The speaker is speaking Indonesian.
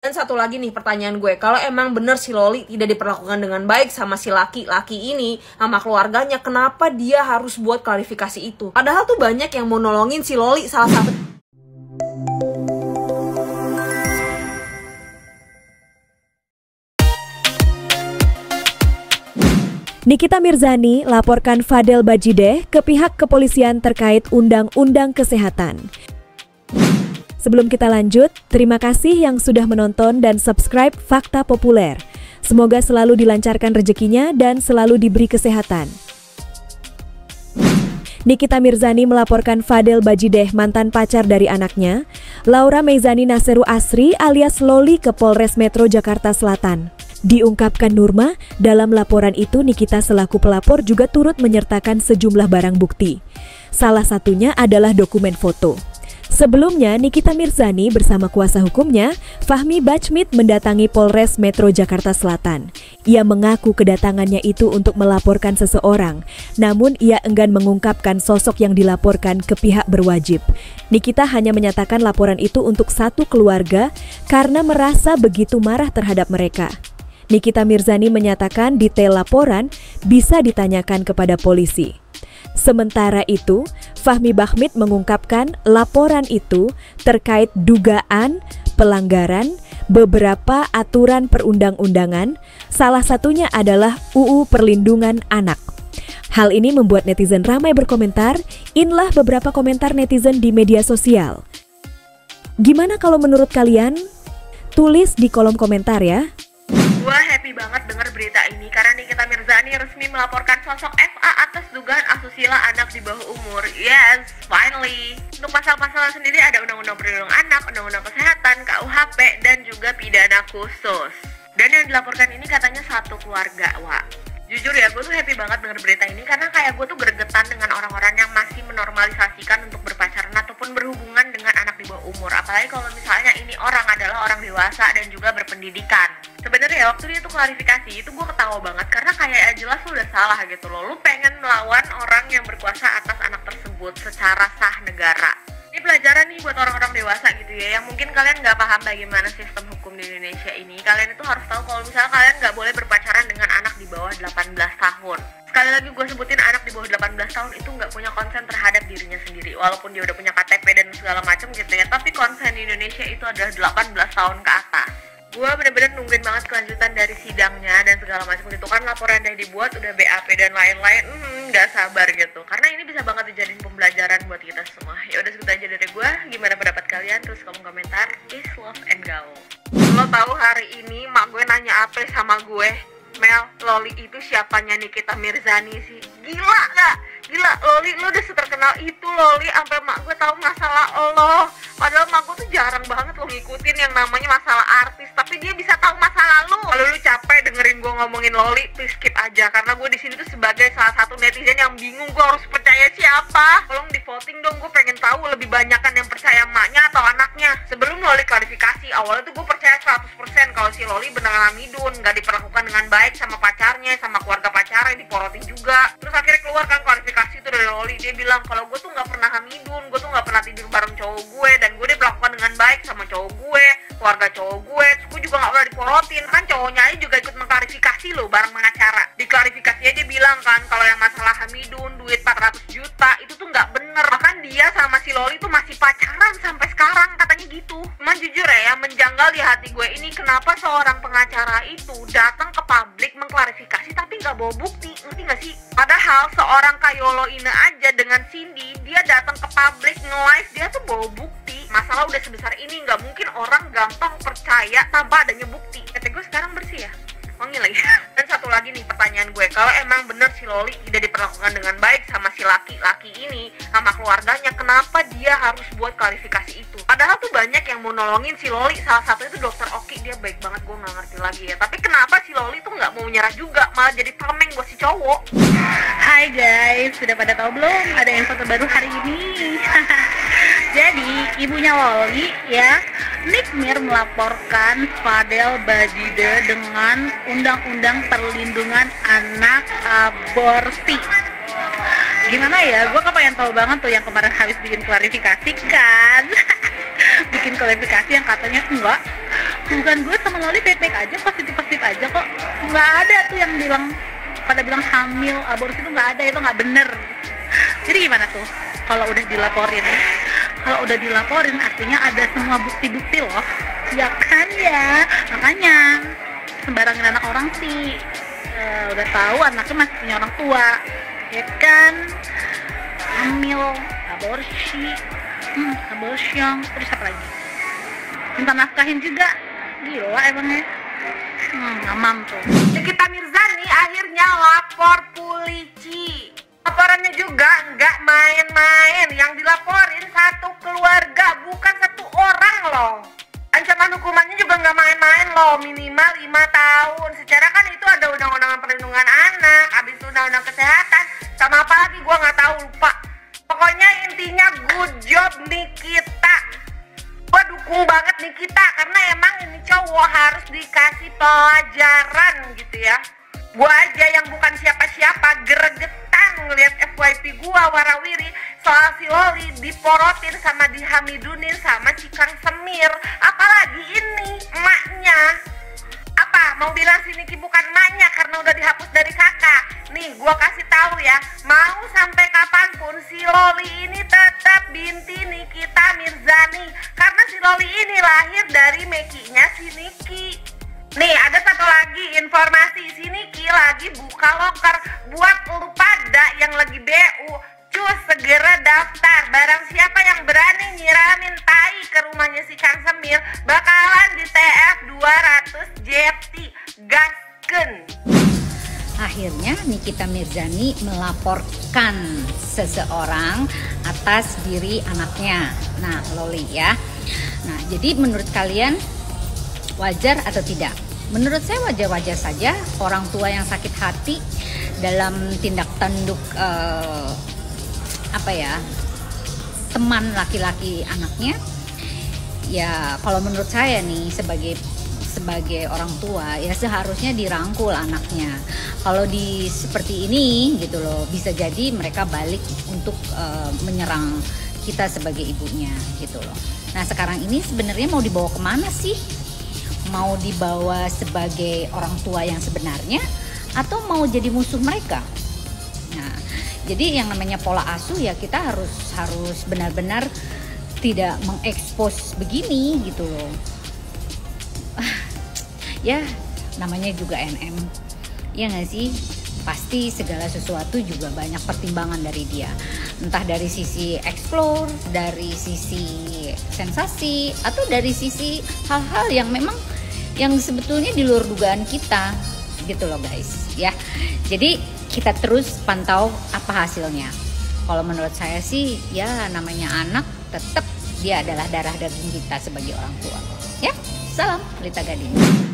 Dan satu lagi nih pertanyaan gue, kalau emang bener si Loli tidak diperlakukan dengan baik sama si laki-laki ini, sama keluarganya, kenapa dia harus buat klarifikasi itu? Padahal tuh banyak yang mau nolongin si Loli, salah satu. Nikita Mirzani laporkan Fadel Bajideh ke pihak kepolisian terkait Undang-Undang Kesehatan. Sebelum kita lanjut, terima kasih yang sudah menonton dan subscribe Fakta Populer. Semoga selalu dilancarkan rezekinya dan selalu diberi kesehatan. Nikita Mirzani melaporkan Fadel Bajideh, mantan pacar dari anaknya, Laura Meizani Naseru Asri alias Loli, ke Polres Metro Jakarta Selatan. Diungkapkan Nurma, dalam laporan itu Nikita selaku pelapor juga turut menyertakan sejumlah barang bukti. Salah satunya adalah dokumen foto. Sebelumnya, Nikita Mirzani bersama kuasa hukumnya, Fahmi Bachmit, mendatangi Polres Metro Jakarta Selatan. Ia mengaku kedatangannya itu untuk melaporkan seseorang, namun ia enggan mengungkapkan sosok yang dilaporkan ke pihak berwajib. Nikita hanya menyatakan laporan itu untuk satu keluarga karena merasa begitu marah terhadap mereka. Nikita Mirzani menyatakan detail laporan bisa ditanyakan kepada polisi. Sementara itu, Fahmi Bachmit mengungkapkan laporan itu terkait dugaan pelanggaran beberapa aturan perundang-undangan, salah satunya adalah UU Perlindungan Anak. Hal ini membuat netizen ramai berkomentar. Inilah beberapa komentar netizen di media sosial. Gimana kalau menurut kalian? Tulis di kolom komentar ya. Gua happy banget denger berita ini karena Nikita Mirzani resmi melaporkan sosok FA atas dugaan asusila anak di bawah umur. Yes, finally. Untuk pasal-pasalnya sendiri ada Undang-Undang Perlindungan Anak, Undang-Undang Kesehatan, KUHP, dan juga pidana khusus. Dan yang dilaporkan ini katanya satu keluarga, Wak. Jujur ya, gue tuh happy banget denger berita ini karena kayak gue tuh gregetan dengan orang-orang yang masih menormalisasikan untuk berpacaran ataupun berhubungan dengan anak di bawah umur. Apalagi kalau misalnya ini orang adalah orang dewasa dan juga berpendidikan. Sebenarnya waktu dia tuh klarifikasi itu gue ketawa banget karena kayak jelas lu udah salah gitu loh. Lu pengen melawan orang yang berkuasa atas anak tersebut secara sah negara. Ini pelajaran nih buat orang-orang dewasa gitu ya, yang mungkin kalian nggak paham bagaimana sistem hukum di Indonesia ini. Kalian itu harus tahu kalau misalnya kalian nggak boleh berpacaran dengan anak di bawah 18 tahun. Sekali lagi gue sebutin, anak di bawah 18 tahun itu nggak punya konsen terhadap dirinya sendiri. Walaupun dia udah punya KTP dan segala macam gitu ya, tapi konsen di Indonesia itu adalah 18 tahun ke atas. Gue bener-bener nungguin banget kelanjutan dari sidangnya dan segala macam gitu kan, laporan yang dibuat udah BAP dan lain-lain, nggak sabar gitu karena ini bisa banget dijadiin pembelajaran buat kita semua. Ya udah, segitu aja dari gue. Gimana pendapat kalian? Terus kolom komentar. Peace, love, and gaul. Lo tahu hari ini mak gue nanya apa sama gue? Mel, Loli itu siapanya Nikita Mirzani sih? Gila gak? Gila, Loli, lo udah seterkenal itu Loli, sampai mak gue tahu masalah lo. Padahal mak gue tuh jarang banget lo ngikutin yang namanya masalah artis, tapi dia bisa tahu masalah lo. Kalau lu capek dengerin gue ngomongin Loli, please skip aja karena gue di sini tuh sebagai salah satu netizen yang bingung gue harus percaya siapa. Tolong di voting dong, gue pengen tahu lebih banyakan yang percaya maknya atau anaknya. Sebelum Loli klarifikasi, awalnya tuh gue percaya 100% kalau si Loli beneran hamidun, gak diperlakukan dengan baik sama pacarnya, sama keluarga pacarnya, diporotin juga. Terus akhirnya keluar kan klarifikasi itu dari Loli, dia bilang kalau gue tuh gak pernah hamidun, gue tuh gak pernah tidur bareng cowok gue, dan gue diperlakukan dengan baik sama cowok gue, keluarga cowok gue. Terus gue juga gak pernah diporotin, kan cowoknya aja juga ikut mengklarifikasi loh bareng pengacara. Di klarifikasi aja bilang kan kalau yang masalah hamidun, duit 400 juta itu tuh gak bener. Bahkan dia sama si Loli tuh masih pacaran sampai sekarang, katanya gitu. Cuman jujur ya, menjanggal di hati gue ini kenapa seorang pengacara itu datang ke publik mengklarifikasi tapi nggak bawa bukti, ngerti nggak sih? Padahal seorang Kayolo Ine aja dengan Cindy, dia datang ke publik nge-live, dia tuh bawa bukti. Masalah udah sebesar ini, nggak mungkin orang gampang percaya tanpa adanya bukti. Kata gue sekarang bersih ya? Wangi lagi. Dan satu lagi nih pertanyaan gue, kalau emang bener si Loli tidak diperlakukan dengan baik sama si laki-laki ini, sama keluarganya, kenapa dia harus buat klarifikasi itu? Padahal tuh banyak yang mau nolongin si Loli, salah satu itu Dokter Oki, dia baik banget, gue nggak ngerti lagi ya. Tapi kenapa si Loli tuh nggak mau menyerah juga, malah jadi tameng buat si cowok? Hai guys, sudah pada tahu belum? Ada info terbaru hari ini. Jadi ibunya Loli ya, Nikmir melaporkan Fadel Bajideh dengan Undang-Undang Perlindungan Anak aborsi. Gimana ya, gue kepengen tahu banget tuh yang kemarin habis bikin klarifikasi kan. Bikin klarifikasi yang katanya enggak, Bukan, gue sama Loli baik-baik aja, positif-positif aja kok. Nggak ada tuh yang pada bilang hamil, aborsi itu nggak ada, itu nggak bener. Jadi gimana tuh kalau udah dilaporin? Kalau udah dilaporin artinya ada semua bukti-bukti loh, ya kan ya. Makanya sembarangin anak orang sih. Udah tahu anaknya masih punya orang tua, ya kan? Hamil, aborsi, abortion, terus apa lagi? Minta nafkahin juga, gila emangnya. Mamam tuh. Nikita Mirzani akhirnya lapor polisi. Laporannya juga nggak main-main, yang dilaporin satu keluarga, bukan satu orang loh. Ancaman hukumannya juga nggak main-main loh, minimal 5 tahun. Secara kan itu ada undang-undang perlindungan anak, habis itu undang-undang kesehatan, sama apa lagi gua nggak tahu, lupa. Pokoknya intinya good job Nikita. Gua dukung banget Nikita karena emang ini cowok harus dikasih pelajaran gitu ya. Gua aja yang bukan siapa-siapa gregetan ngelihat FYP gua warawiri soal si Loli diporotin sama dihamidunin sama si Kang Semir. Apalagi ini emaknya. Apa mau bilang si Niki bukan emaknya karena udah dihapus dari kakak? Nih gua kasih tahu ya, mau sampai kapanpun si Loli ini tetap binti Nikita Mirzani karena si Loli ini lahir dari mekinya si Niki. Nih ada satu lagi informasi, si Niki lagi buka loker buat lu pada yang lagi BU. Cus segera daftar, barang siapa yang berani nyiramin tai ke rumahnya si Kang Semir bakalan di TF 200 JT. Gasken. Akhirnya Nikita Mirzani melaporkan seseorang atas diri anaknya. Nah, Loli ya. Nah, jadi menurut kalian wajar atau tidak? Menurut saya wajar-wajar saja orang tua yang sakit hati dalam tindak tanduk teman laki-laki anaknya. Ya kalau menurut saya nih sebagai orang tua ya seharusnya dirangkul anaknya. Kalau seperti ini gitu loh, bisa jadi mereka balik untuk menyerang kita sebagai ibunya gitu loh. Nah sekarang ini sebenarnya mau dibawa kemana sih? Mau dibawa sebagai orang tua yang sebenarnya atau mau jadi musuh mereka? Nah, jadi yang namanya pola asuh ya kita harus benar-benar tidak mengekspos begini gitu loh. Ya, namanya juga NM. Ya nggak sih? Pasti segala sesuatu juga banyak pertimbangan dari dia. Entah dari sisi explore, dari sisi sensasi, atau dari sisi hal-hal yang memang yang sebetulnya di luar dugaan kita gitu loh guys ya. Jadi kita terus pantau apa hasilnya. Kalau menurut saya sih ya namanya anak tetap dia adalah darah daging kita sebagai orang tua ya. Salam Rita Gading.